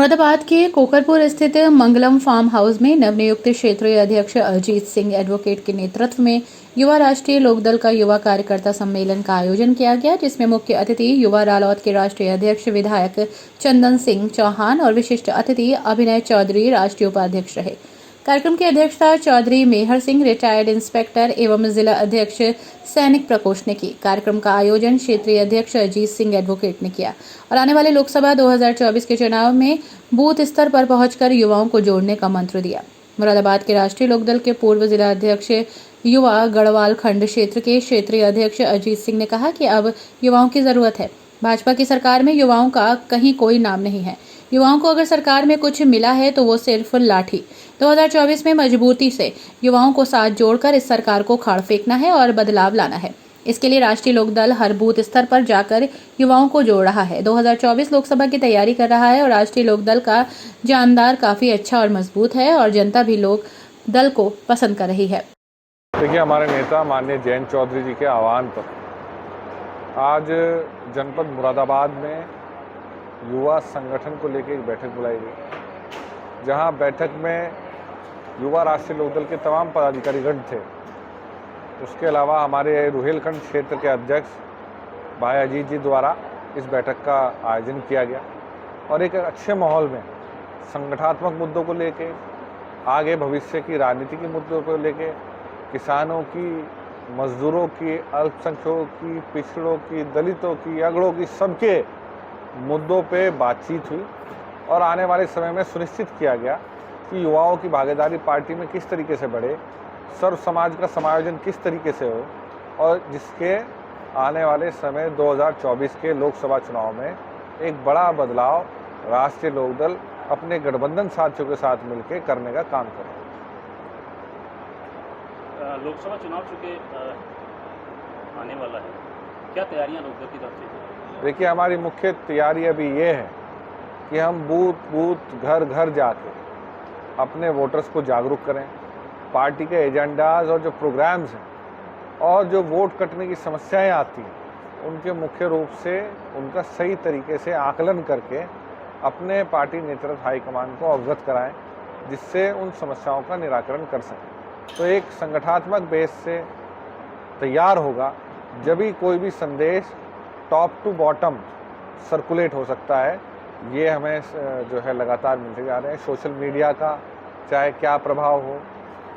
मुरादाबाद के कोकरपुर स्थित मंगलम farm house में नवनियुक्त क्षेत्रीय अध्यक्ष अजीत सिंह एडवोकेट के नेतृत्व में युवा राष्ट्रीय लोकदल का युवा कार्यकर्ता सम्मेलन का आयोजन किया गया, जिसमें मुख्य अतिथि युवा रालोद के राष्ट्रीय अध्यक्ष विधायक चंदन सिंह चौहान और विशिष्ट अतिथि अभिनय चौधरी राष्ट्रीय उपाध्यक्ष रहे। कार्यक्रम की अध्यक्षता चौधरी मेहर सिंह रिटायर्ड इंस्पेक्टर एवं जिला अध्यक्ष सैनिक प्रकोष्ठ ने की। कार्यक्रम का आयोजन क्षेत्रीय अध्यक्ष अजीत सिंह एडवोकेट ने किया और आने वाले लोकसभा 2024 के चुनाव में बूथ स्तर पर पहुंचकर युवाओं को जोड़ने का मंत्र दिया। मुरादाबाद के राष्ट्रीय लोकदल के पूर्व जिला अध्यक्ष युवा गढ़वाल खंड क्षेत्र के क्षेत्रीय अध्यक्ष अजीत सिंह ने कहा कि अब युवाओं की जरूरत है। भाजपा की सरकार में युवाओं का कहीं कोई नाम नहीं है। युवाओं को अगर सरकार में कुछ मिला है तो वो सिर्फ लाठी। 2024 में मजबूती से युवाओं को साथ जोड़कर इस सरकार को खाड़ फेंकना है और बदलाव लाना है। इसके लिए राष्ट्रीय लोकदल हर बूथ स्तर पर जाकर युवाओं को जोड़ रहा है। 2024 लोकसभा की तैयारी कर रहा है और राष्ट्रीय लोकदल का जानदार काफी अच्छा और मजबूत है और जनता भी लोक दल को पसंद कर रही है। देखिए, हमारे नेता माननीय जयंत चौधरी जी के आह्वान पर आज जनपद मुरादाबाद में युवा संगठन को लेकर एक बैठक बुलाई गई, जहां बैठक में युवा राष्ट्रीय लोकदल के तमाम पदाधिकारीगण थे। उसके अलावा हमारे रुहेलखंड क्षेत्र के अध्यक्ष भाई अजीत जी द्वारा इस बैठक का आयोजन किया गया और एक अच्छे माहौल में संगठनात्मक मुद्दों को लेकर, आगे भविष्य की राजनीति के मुद्दों को लेकर, किसानों की, मजदूरों की, अल्पसंख्यकों की, पिछड़ों की, दलितों की, अगड़ों की, सबके मुद्दों पे बातचीत हुई और आने वाले समय में सुनिश्चित किया गया कि युवाओं की भागीदारी पार्टी में किस तरीके से बढ़े, सर्व समाज का समायोजन किस तरीके से हो और जिसके आने वाले समय 2024 के लोकसभा चुनाव में एक बड़ा बदलाव राष्ट्रीय लोकदल अपने गठबंधन साथियों के साथ मिलकर करने का काम करे। लोकसभा चुनाव चुके आने वाला है, क्या तैयारियां लोकदल की तरफ से? देखिए, हमारी मुख्य तैयारी अभी ये है कि हम बूथ घर घर जाके अपने वोटर्स को जागरूक करें। पार्टी के एजेंडाज और जो प्रोग्राम्स हैं और जो वोट कटने की समस्याएं आती हैं, उनके मुख्य रूप से उनका सही तरीके से आकलन करके अपने पार्टी नेतृत्व हाईकमान को अवगत कराएं, जिससे उन समस्याओं का निराकरण कर सकें। तो एक संगठनात्मक बेस से तैयार होगा, जब भी कोई भी संदेश टॉप टू बॉटम सर्कुलेट हो सकता है। ये हमें जो है लगातार मिलते जा रहे हैं। सोशल मीडिया का चाहे क्या प्रभाव हो,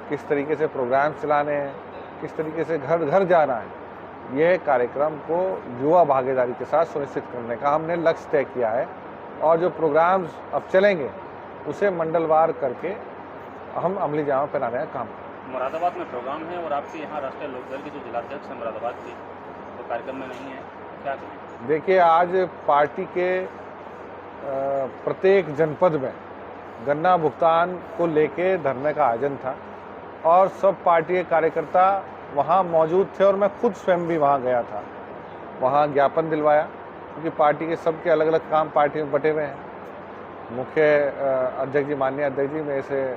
किस तरीके से प्रोग्राम चलाने हैं, किस तरीके से घर घर जाना है, यह कार्यक्रम को युवा भागीदारी के साथ सुनिश्चित करने का हमने लक्ष्य तय किया है और जो प्रोग्राम्स अब चलेंगे उसे मंडलवार करके हम अमली जामा पहनाने का काम करेंगे। मुरादाबाद में प्रोग्राम है और आपके यहाँ राष्ट्रीय लोकदल के जो जिलाध्यक्ष हैं मुरादाबाद के, तो कार्यक्रम में नहीं है, क्या करें? देखिए, आज पार्टी के प्रत्येक जनपद में गन्ना भुगतान को लेके धरने का आयोजन था और सब पार्टी के कार्यकर्ता वहाँ मौजूद थे और मैं खुद स्वयं भी वहाँ गया था। वहाँ ज्ञापन दिलवाया, क्योंकि पार्टी के सबके अलग अलग काम पार्टी में बटे हुए हैं। मुख्य अध्यक्ष जी, माननीय अध्यक्ष जी मेरे से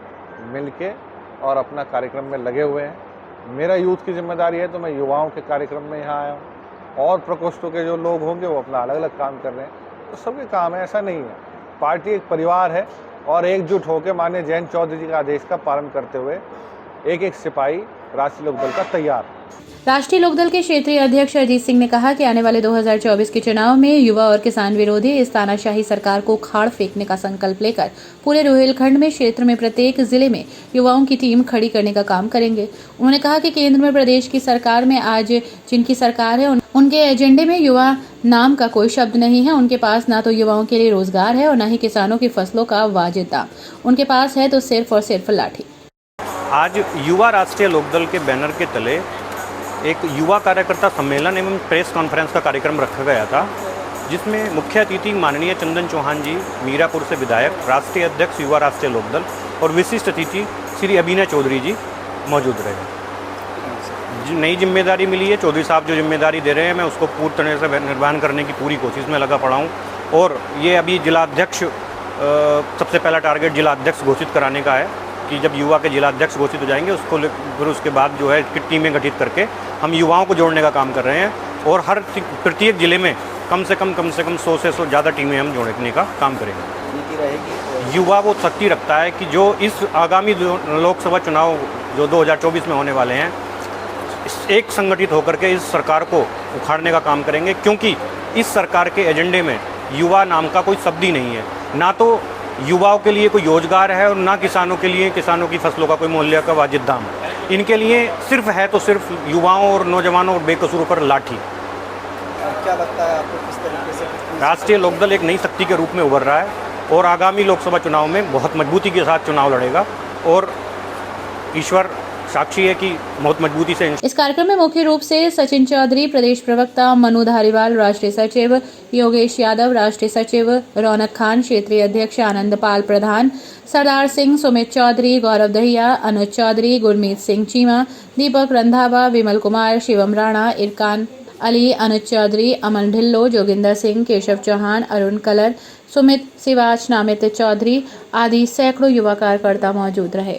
मिल के और अपना कार्यक्रम में लगे हुए हैं। मेरा यूथ की जिम्मेदारी है, तो मैं युवाओं के कार्यक्रम में यहाँ आया हूँ और प्रकोष्ठों के जो लोग होंगे वो अपना अलग अलग काम कर रहे हैं। तो सबके काम है, ऐसा नहीं है। पार्टी एक परिवार है और एकजुट होकर माननीय जयंत चौधरी जी के आदेश का पालन करते हुए एक एक सिपाही राष्ट्रीय लोकदल का तैयार। राष्ट्रीय लोकदल के क्षेत्रीय अध्यक्ष अजीत सिंह ने कहा कि आने वाले 2024 के चुनाव में युवा और किसान विरोधी इस तानाशाही सरकार को खाड़ फेंकने का संकल्प लेकर पूरे रुहेलखंड में क्षेत्र में प्रत्येक जिले में युवाओं की टीम खड़ी करने का काम करेंगे। उन्होंने कहा कि केंद्र में प्रदेश की सरकार में आज जिनकी सरकार है, उनके एजेंडे में युवा नाम का कोई शब्द नहीं है। उनके पास ना तो युवाओं के लिए रोजगार है और न ही किसानों की फसलों का वाजिब दाम। उनके पास है तो सिर्फ और सिर्फ लाठी। आज युवा राष्ट्रीय लोकदल के बैनर के तले एक युवा कार्यकर्ता सम्मेलन एवं प्रेस कॉन्फ्रेंस का कार्यक्रम रखा गया था, जिसमें मुख्य अतिथि माननीय चंदन चौहान जी, मीरापुर से विधायक, राष्ट्रीय अध्यक्ष युवा राष्ट्रीय लोकदल और विशिष्ट अतिथि श्री अभिनय चौधरी जी मौजूद रहे। नई जिम्मेदारी मिली है, चौधरी साहब जो जिम्मेदारी दे रहे हैं, मैं उसको पूरी तरह से निर्वहन करने की पूरी कोशिश में लगा पड़ा हूँ। और ये अभी जिलाध्यक्ष सबसे पहला टारगेट जिलाध्यक्ष घोषित कराने का है कि जब युवा के जिलाध्यक्ष घोषित हो जाएंगे उसको फिर उसके बाद जो है टीमें गठित करके हम युवाओं को जोड़ने का काम कर रहे हैं और हर प्रत्येक जिले में कम से कम 100 से ज़्यादा टीमें हम जोड़ने का काम करेंगे। रहेगी? युवा वो शक्ति रखता है कि जो इस आगामी लोकसभा चुनाव जो 2024 में होने वाले हैं, एक संगठित होकर के इस सरकार को उखाड़ने का काम करेंगे, क्योंकि इस सरकार के एजेंडे में युवा नाम का कोई शब्द ही नहीं है। ना तो युवाओं के लिए कोई रोजगार है और ना किसानों के लिए किसानों की फसलों का कोई मूल्य का वाजिब दाम। इनके लिए सिर्फ है तो सिर्फ युवाओं और नौजवानों और बेकसूरों पर लाठी। क्या लगता है आपको किस तरीके से राष्ट्रीय लोकदल एक नई शक्ति के रूप में उभर रहा है और आगामी लोकसभा चुनाव में बहुत मजबूती के साथ चुनाव लड़ेगा और ईश्वर साक्षी है कि बहुत मजबूती से। इस कार्यक्रम में मुख्य रूप से सचिन चौधरी प्रदेश प्रवक्ता, मनु धारीवाल राष्ट्रीय सचिव, योगेश यादव राष्ट्रीय सचिव, रौनक खान क्षेत्रीय अध्यक्ष, आनंद पाल प्रधान, सरदार सिंह, सुमित चौधरी, गौरव दहिया, अनुज चौधरी, गुरमीत सिंह चीमा, दीपक रंधावा, विमल कुमार, शिवम राणा, इरकान अली, अनुज चौधरी, अमन ढिल्लो, जोगिंदर सिंह, केशव चौहान, अरुण कलर, सुमित सिवाच, नामित चौधरी आदि सैकड़ों युवा कार्यकर्ता मौजूद रहे।